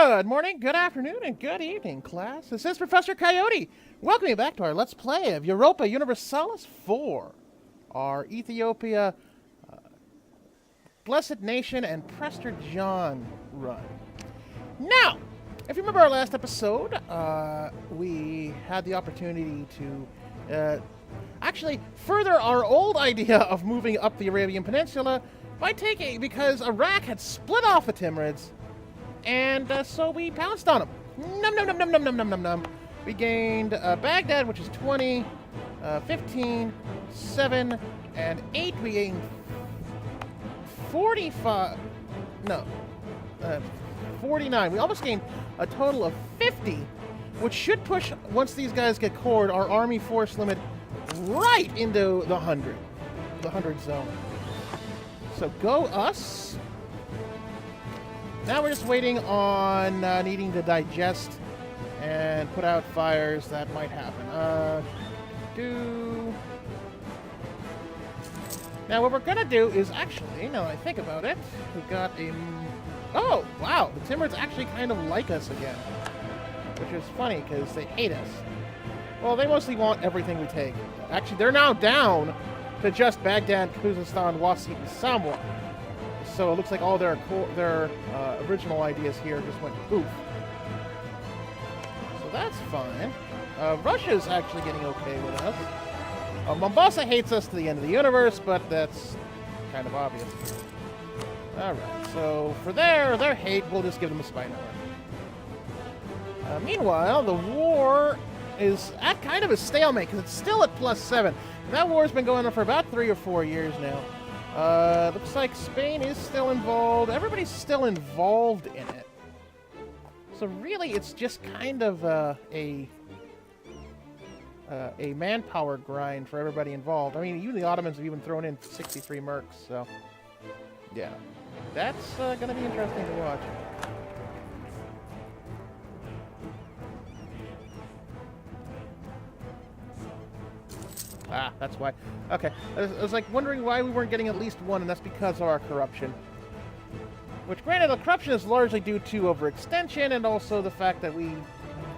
Good morning, good afternoon, and good evening, class. This is Professor Coyote. Welcome you back to our Let's Play of Europa Universalis 4. Our Ethiopia, Blessed Nation, and Prester John run. Now, if you remember our last episode, we had the opportunity to actually further our old idea of moving up the Arabian Peninsula by because Iraq had split off the Timurids. And so we pounced on them. Num num num num num num num num num. We gained Baghdad, which is 20, 15, 7, and 8. We gained 45. No, 49. We almost gained a total of 50, which should push, once these guys get cored, our army force limit right into the 100 zone. So go us. Now we're just waiting on needing to digest and put out fires that might happen. Now what we're gonna do is actually, now that I think about it, we've got a... Oh, wow, the Timurids actually kind of like us again. Which is funny, because they hate us. Well, they mostly want everything we take. Actually, they're now down to just Baghdad, Khuzestan, Wasit, and Samwa. So it looks like all their original ideas here just went poof. So that's fine. Russia's actually getting okay with us. Mombasa hates us to the end of the universe, but that's kind of obvious. Alright, so for their hate, we'll just give them a spy network. Meanwhile, the war is at kind of a stalemate, because it's still at +7. And that war's been going on for about 3 or 4 years now. Looks like Spain is still involved. Everybody's still involved in it. So really, it's just kind of a manpower grind for everybody involved. I mean, even the Ottomans have even thrown in 63 mercs, so... Yeah. That's going to be interesting to watch. Ah, that's why. Okay. I was like wondering why we weren't getting at least one, and that's because of our corruption. Which, granted, the corruption is largely due to overextension and also the fact that we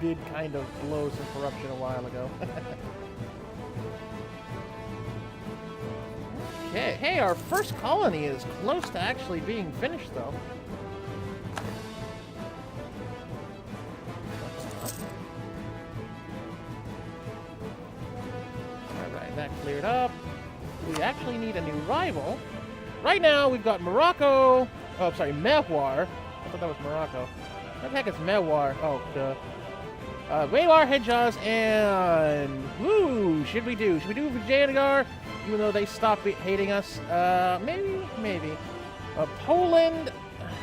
did kind of blow some corruption a while ago. Okay. Hey, our first colony is close to actually being finished, though. That cleared up. We actually need a new rival. Right now, we've got Morocco. Oh, sorry, Mewar. I thought that was Morocco. What the heck is Mewar? Oh, duh. Mewar, Hejaz, and... Woo! Should we do Vijayanagara? Even though they stopped hating us? Maybe. Poland...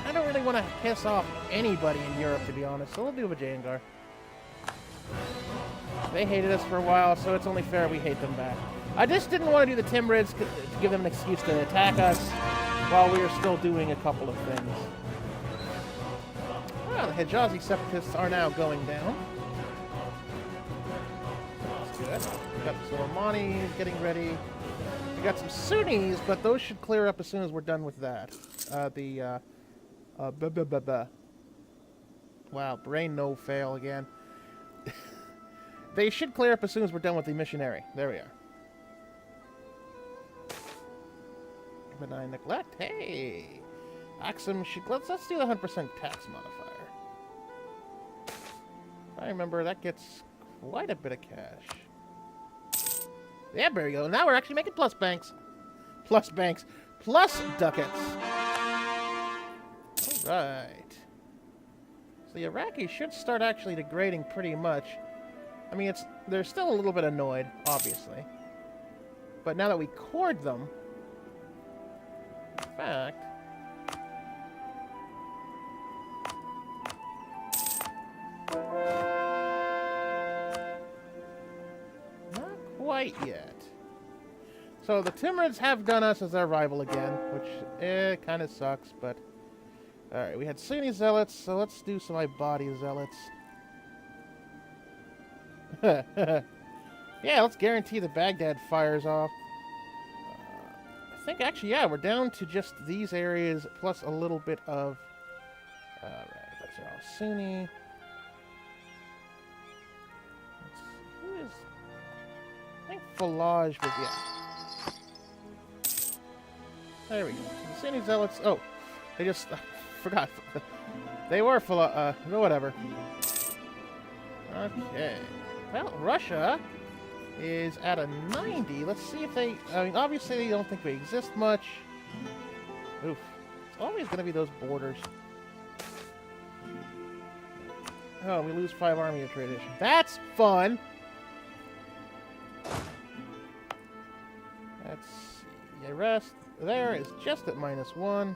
I don't really want to piss off anybody in Europe, to be honest, so we'll do Vijayanagara. They hated us for a while, so it's only fair we hate them back. I just didn't want to do the Timurids to give them an excuse to attack us while we were still doing a couple of things. Well, the Hijazi separatists are now going down. That's good. We got some Omanis getting ready. We got some Sunnis, but those should clear up as soon as we're done with that. Wow, brain no fail again. They should clear up as soon as we're done with the missionary. There we are. Benign neglect. Hey! Axum should... Let's do the 100% tax modifier. I remember that gets quite a bit of cash. Yeah, there we go. Now we're actually making plus banks. Plus banks. Plus ducats. Alright. So the Iraqis should start actually degrading pretty much. I mean, they're still a little bit annoyed, obviously. But now that we cored them... In fact... Not quite yet. So the Timurids have done us as their rival again, which kind of sucks, but... Alright, we had Sunni Zealots, so let's do some Ibadi Zealots. Yeah, let's guarantee that Baghdad fires off. I think actually, yeah, we're down to just these areas plus a little bit of... Alright, they're all Sunni. Who is... I think Falaj was... Yeah. There we go. The Sunni Zealots... Oh, they just... forgot. They were Falaj... whatever. Okay. Well, Russia is at a 90. Let's see if they... I mean, obviously they don't think we exist much. Oof. It's always going to be those borders. Oh, we lose 5 army of tradition. That's fun! Let's see. The rest there is just at -1.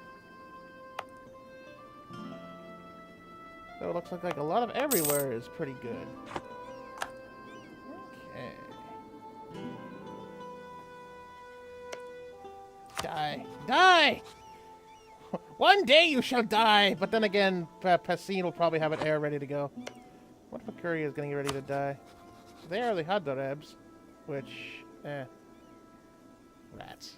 So it looks like a lot of everywhere is pretty good. Okay. Die. Die! One day you shall die! But then again, Passin will probably have an heir ready to go. What if Akuria is getting ready to die? They are the Haddarebs, which, rats.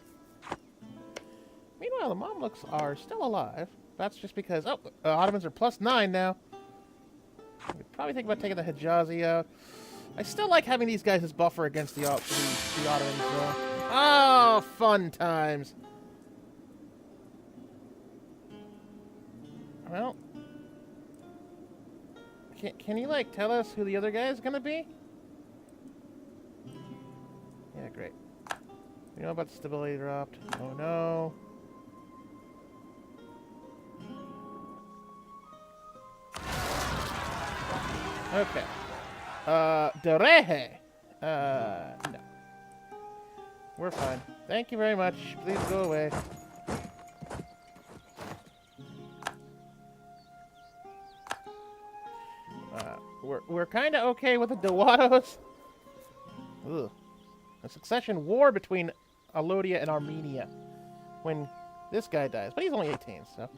Meanwhile, the Mamluks are still alive. That's just because, Ottomans are +9 now. I could probably think about taking the Hijazi out. I still like having these guys as buffer against the Ottomans, though. Oh, fun times. Well, can you, like, tell us who the other guy is gonna be? Yeah, great. You know about the stability dropped? Oh, no. Okay. Derehe. No. We're fine. Thank you very much. Please go away. We're kind of okay with the Dawados. Ugh. A succession war between Alodia and Armenia when this guy dies. But he's only 18, so...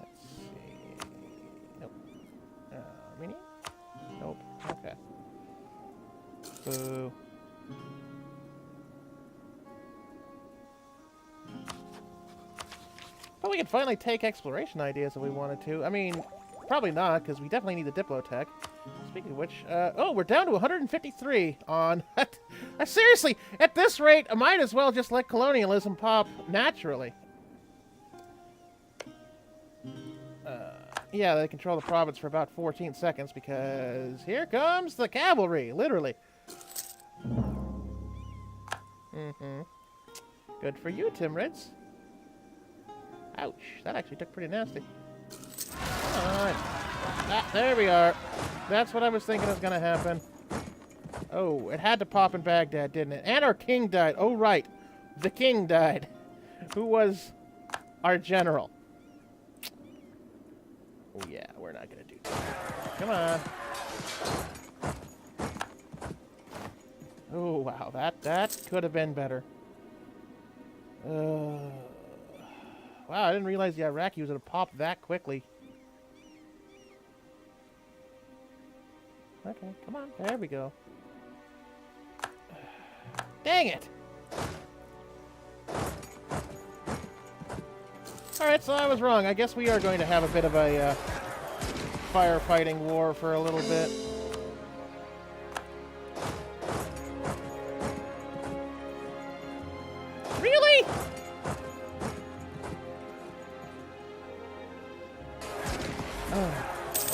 Let's see... Nope. Armenia? Nope. Okay. Boo. But we could finally take exploration ideas if we wanted to. I mean, probably not, because we definitely need the Diplotech. Speaking of which, oh, we're down to 153 on... Seriously, at this rate, I might as well just let colonialism pop naturally. Yeah, they control the province for about 14 seconds, because here comes the cavalry, literally. Mm-hmm. Good for you, Timurids. Ouch, that actually took pretty nasty. Come on. Ah, there we are. That's what I was thinking was going to happen. Oh, it had to pop in Baghdad, didn't it? And our king died. Oh, right. The king died. Who was our general? Oh, yeah, we're not going to do that. Come on. Oh, wow. That could have been better. Wow, I didn't realize the Iraqi was going to pop that quickly. Okay, come on. There we go. Dang it! Alright, so I was wrong. I guess we are going to have a bit of a firefighting war for a little bit. Really?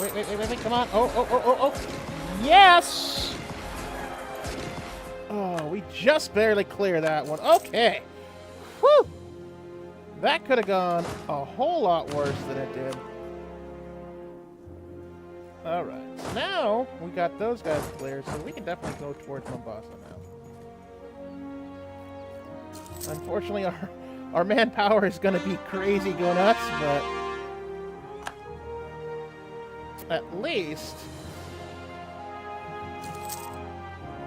Wait, come on. Oh. Yes! Oh, we just barely clear that one. Okay. Whew! That could have gone a whole lot worse than it did. Alright, so now we got those guys cleared, so we can definitely go towards Mombasa now. Unfortunately, our manpower is going to be crazy go nuts, but at least,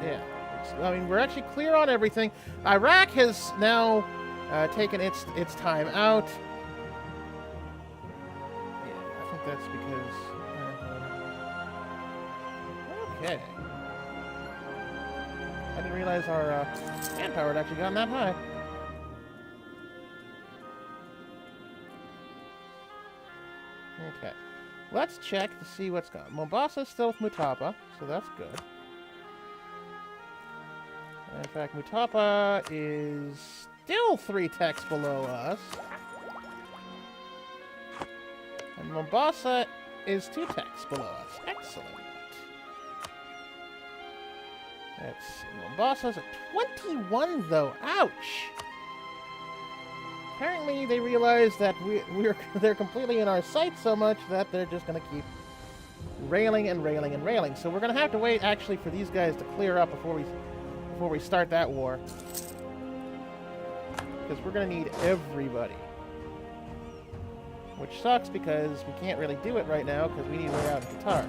yeah. I mean, we're actually clear on everything. Iraq has now taken its time out. Yeah, I think that's because... Okay. I didn't realize our manpower had actually gotten that high. Okay. Let's check to see what's going on. Mombasa's still with Mutapa, so that's good. In fact, Mutapa is still 3 techs below us. And Mombasa is 2 techs below us. Excellent. Let's see. Mombasa's at 21, though. Ouch! Apparently, they realize that they're completely in our sight so much that they're just going to keep railing and railing and railing. So we're going to have to wait, actually, for these guys to clear up before we start that war. Because we're going to need everybody. Which sucks because we can't really do it right now because we need way out in Qatar.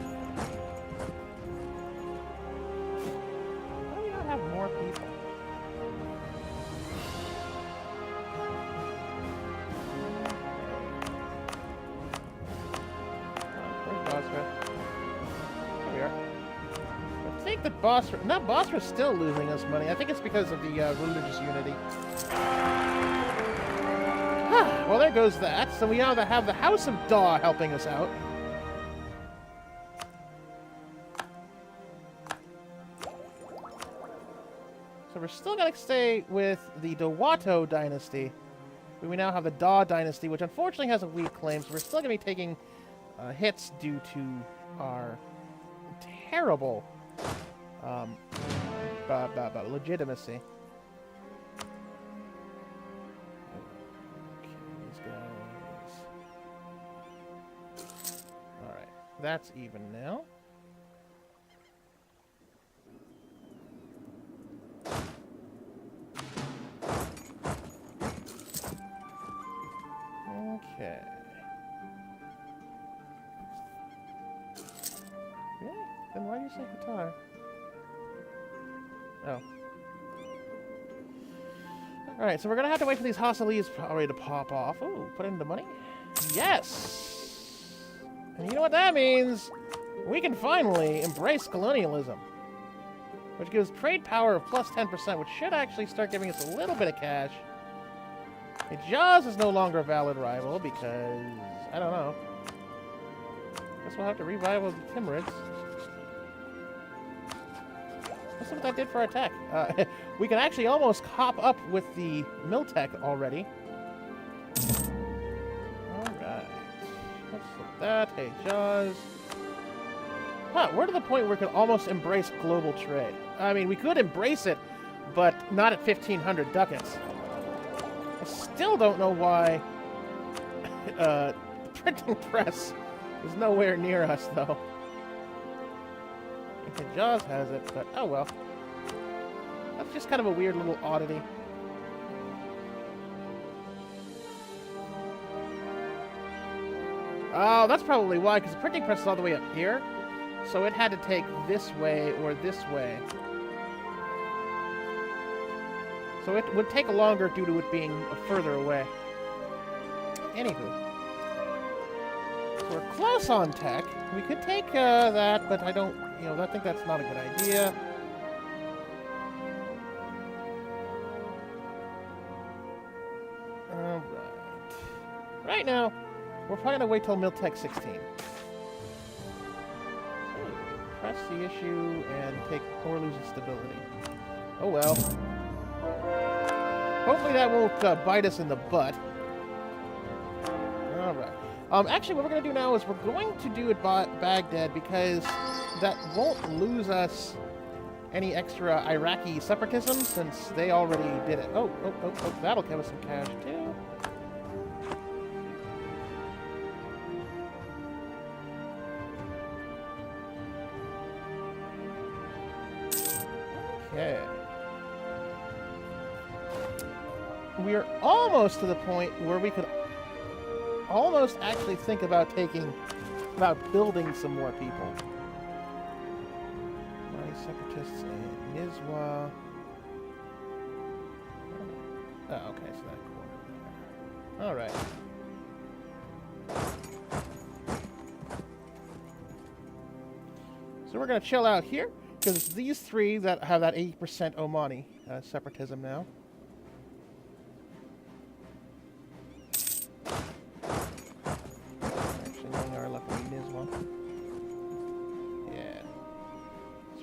Why do we not have more people? Where's Basra? There we are. I think that Basra... No, Basra's still losing us money. I think it's because of the religious unity. Well, there goes that. So we now have the House of Daw helping us out. So we're still going to stay with the Dawato dynasty. But we now have the Daw dynasty, which unfortunately has a weak claim. So we're still going to be taking hits due to our terrible legitimacy. Alright, that's even now. Okay. Really? Then why do you say Qatar? Oh. Alright, so we're gonna have to wait for these Hasalis probably to pop off. Ooh, put in the money? Yes! And you know what that means? We can finally embrace colonialism. Which gives trade power of plus 10%, which should actually start giving us a little bit of cash. Jaws is no longer a valid rival because... I don't know. Guess we'll have to revival the Timurids. Let's see what that did for our tech. We can actually almost hop up with the Miltech already. Alright. Let's look at that. Hey, Jaws. Huh, we're to the point where we could almost embrace global trade. I mean, we could embrace it, but not at 1,500 ducats. I still don't know why the printing press is nowhere near us, though. Okay, Jaws has it, but oh well. That's just kind of a weird little oddity. Oh, that's probably why, because the printing press is all the way up here. So it had to take this way or this way. So it would take longer due to it being further away. Anywho. So we're close on tech. We could take that, but I don't, I think that's not a good idea. Alright. Right now, we're probably going to wait till Miltech 16. Press the issue and take or lose its stability. Oh well. Hopefully that won't bite us in the butt. Alright. Actually, what we're going to do now is we're going to do it by Baghdad because that won't lose us any extra Iraqi separatism since they already did it. Oh, that'll give us some cash too. Okay. We are almost to the point where we could almost actually think about building some more people. My separatists in Nizwa. Oh, okay, so that corner there. Alright. So we're going to chill out here, because it's these three that have that 80% Omani separatism now. Actually, no,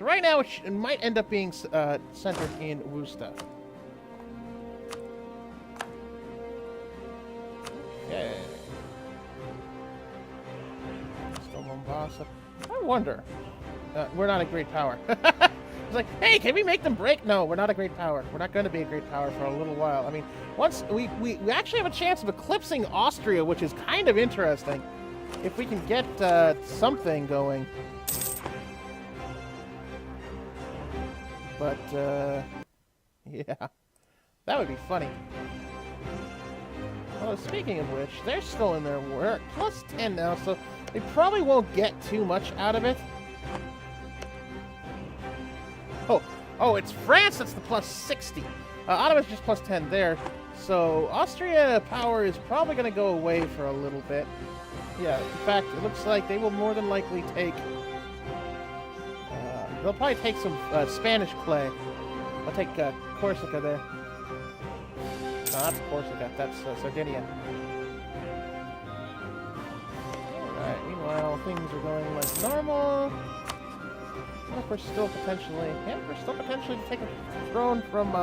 right now, it might end up being centered in Wusta. Okay. Still Mombasa. I wonder. We're not a great power. It's like, hey, can we make them break? No, we're not a great power. We're not going to be a great power for a little while. I mean, once we actually have a chance of eclipsing Austria, which is kind of interesting. If we can get something going. But, yeah. That would be funny. Well, speaking of which, they're still in their work. Plus 10 now, so they probably won't get too much out of it. Oh, it's France that's the plus 60. Ottomans just plus 10 there. So Austria power is probably going to go away for a little bit. Yeah, in fact, it looks like they will more than likely take... they'll probably take some Spanish clay. I'll take Corsica there. No, not Corsica, that's Sardinia. Alright, meanwhile, things are going like normal. We're still potentially... Yeah, we're still potentially to take a throne from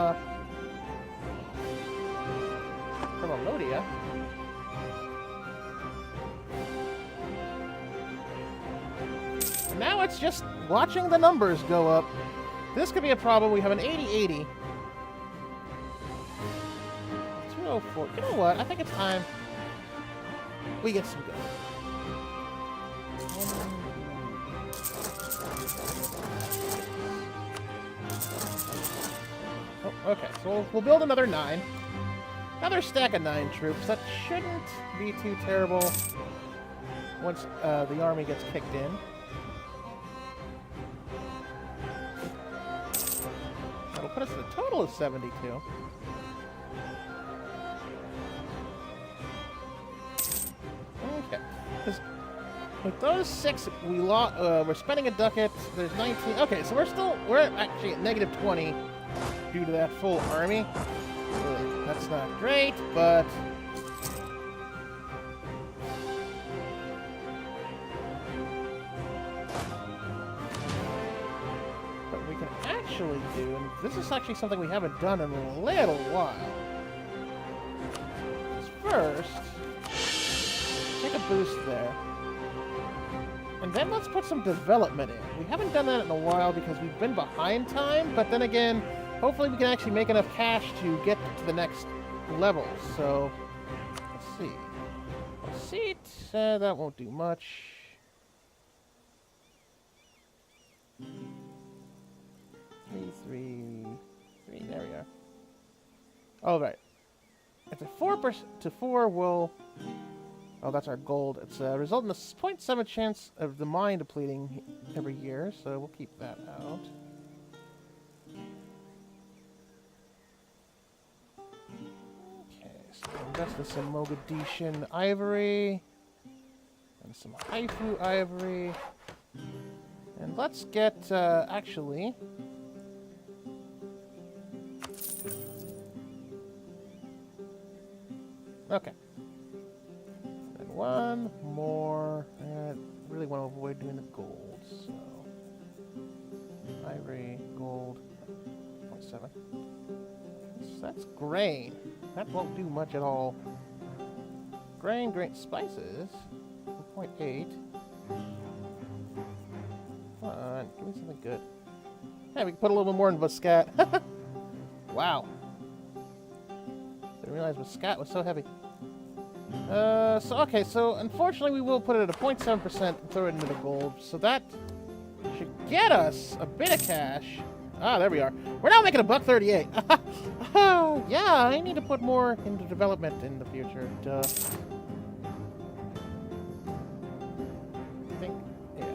Alodia. And now it's just watching the numbers go up. This could be a problem. We have an 80-80. 204. You know what? I think it's time we get some good. Oh, okay, so we'll build another 9. Another stack of 9 troops. That shouldn't be too terrible once the army gets kicked in. That'll put us at a total of 72. Okay. Because with those 6, we're spending a ducat. There's 19. Okay, so we're actually at negative 20 due to that full army. That's not great, but what we can actually do, and this is actually something we haven't done in a little while, is first take a boost there. And then let's put some development in. We haven't done that in a while because we've been behind time, but then again, hopefully we can actually make enough cash to get to the next level. So, let's see. A seat, that won't do much. 3, there we are. Oh, right. It's a 4% to 4 will... Oh, that's our gold. It's result in a 0.7 chance of the mine depleting every year, so we'll keep that out. Okay, so invest in some Mogadishan ivory and some Haifu ivory. And let's get, actually... Okay. One more. I really want to avoid doing the gold, so ivory, gold, 0.7. So that's grain. That won't do much at all. Grain, spices, 0.8. Come on, give me something good. Yeah, we can put a little bit more in Muscat. Wow. Didn't realize Muscat was so heavy. So unfortunately we will put it at a 0.7% and throw it into the gold. So that should get us a bit of cash. Ah, there we are. We're now making $1.38. Yeah, I need to put more into development in the future. Duh. I think, yeah.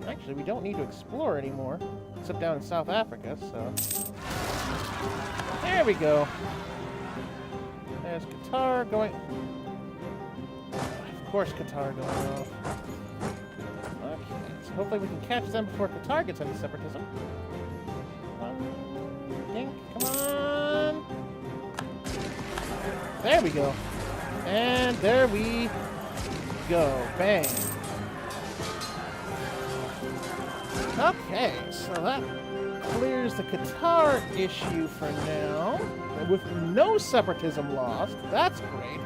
Actually, we don't need to explore anymore, except down in South Africa, so... There we go. There's Qatar going... Of course Qatar going off. Okay, so hopefully we can catch them before Qatar gets into separatism. Dink, come on! There we go. And there we go. Bang. Okay, so that clears the Qatar issue for now, with no separatism lost. That's great.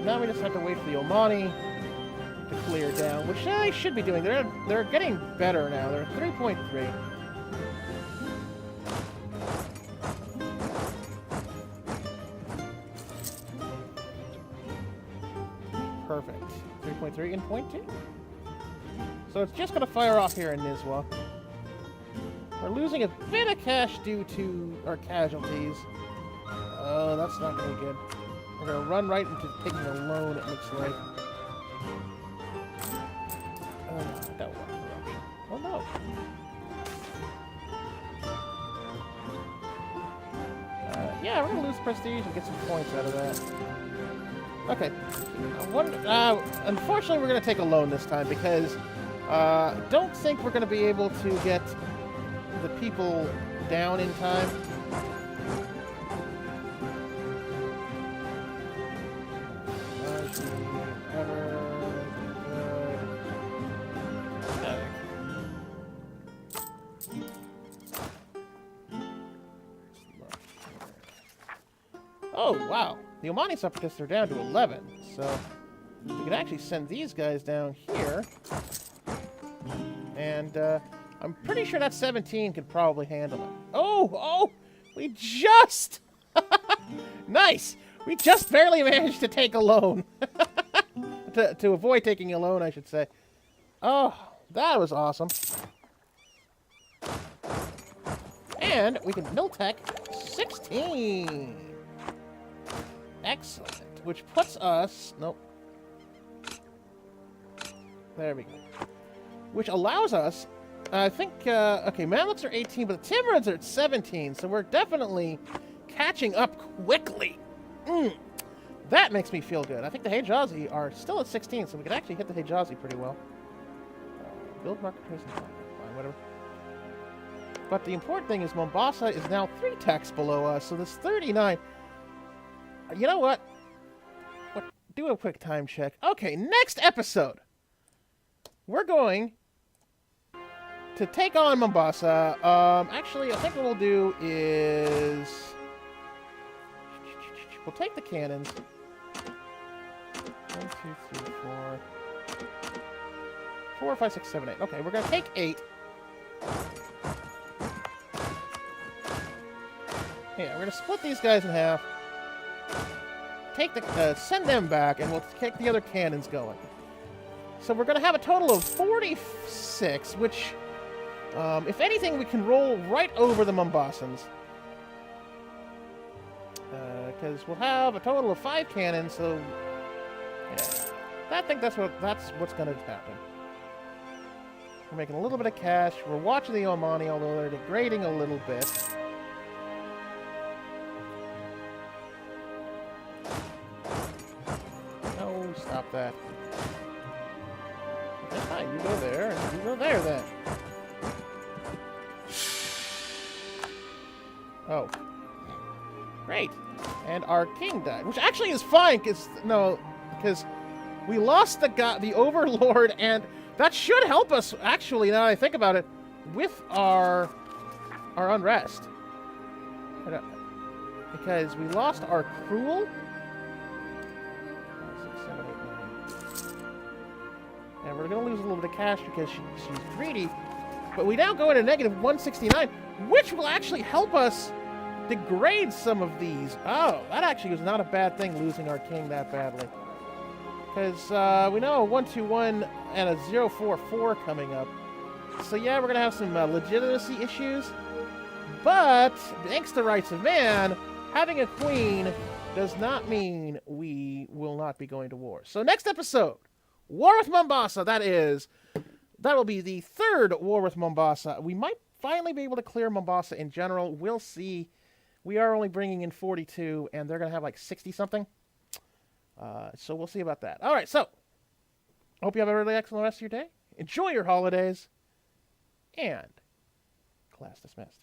Now we just have to wait for the Omani to clear down, which they should be doing. They're getting better now. They're 3.3. Perfect. 3.3 and 0.2. So it's just going to fire off here in Nizwa. We're losing a bit of cash due to our casualties. Oh, that's not going to be good. We're going to run right into taking a loan, it looks like. Don't want corruption. Oh, no. Yeah, we're going to lose prestige and get some points out of that. Okay. Unfortunately, we're going to take a loan this time because don't think we're going to be able to get the people down in time. Oh, wow. The Omani separatists are down to 11, so we could actually send these guys down here. And I'm pretty sure that 17 could probably handle it. Oh, we just... Nice! We just barely managed to take a loan. to avoid taking a loan, I should say. Oh, that was awesome. And we can Miltech 16. Excellent. Which puts us... Nope. There we go. Which allows us... I think... okay, Mamluks are 18, but the Timurids are at 17. So we're definitely catching up quickly. That makes me feel good. I think the Hijazi are still at 16, so we could actually hit the Hijazi pretty well. Build market prison. Fine, whatever. But the important thing is Mombasa is now 3 techs below us, so this 39... You know what? Do a quick time check. Okay, next episode, we're going to take on Mombasa. Actually, I think what we'll do is we'll take the cannons. 1, 2, 3, 4. 4, 5, 6, 7, 8. Okay, we're gonna take 8. Yeah, we're gonna split these guys in half. Take the send them back, and we'll take the other cannons going. So we're going to have a total of 46, which, if anything, we can roll right over the Mombasans. Because we'll have a total of 5 cannons, so yeah, I think that's what's going to happen. We're making a little bit of cash. We're watching the Omani, although they're degrading a little bit. Stop that. Okay, fine, you go there, and you go there, then. Oh. Great. And our king died, which actually is fine, because we lost the overlord, and that should help us, actually, now that I think about it, with our unrest. Because we lost our cruel... And we're going to lose a little bit of cash because she's greedy. But we now go into negative 169, which will actually help us degrade some of these. Oh, that actually was not a bad thing, losing our king that badly. Because we know a 121 and a 044 coming up. So yeah, we're going to have some legitimacy issues. But, thanks to Rights of Man, having a queen does not mean we will not be going to war. So next episode... War with Mombasa, that will be the 3rd war with Mombasa. We might finally be able to clear Mombasa in general. We'll see. We are only bringing in 42, and they're going to have like 60-something. So we'll see about that. All right, so hope you have a really excellent rest of your day. Enjoy your holidays, and class dismissed.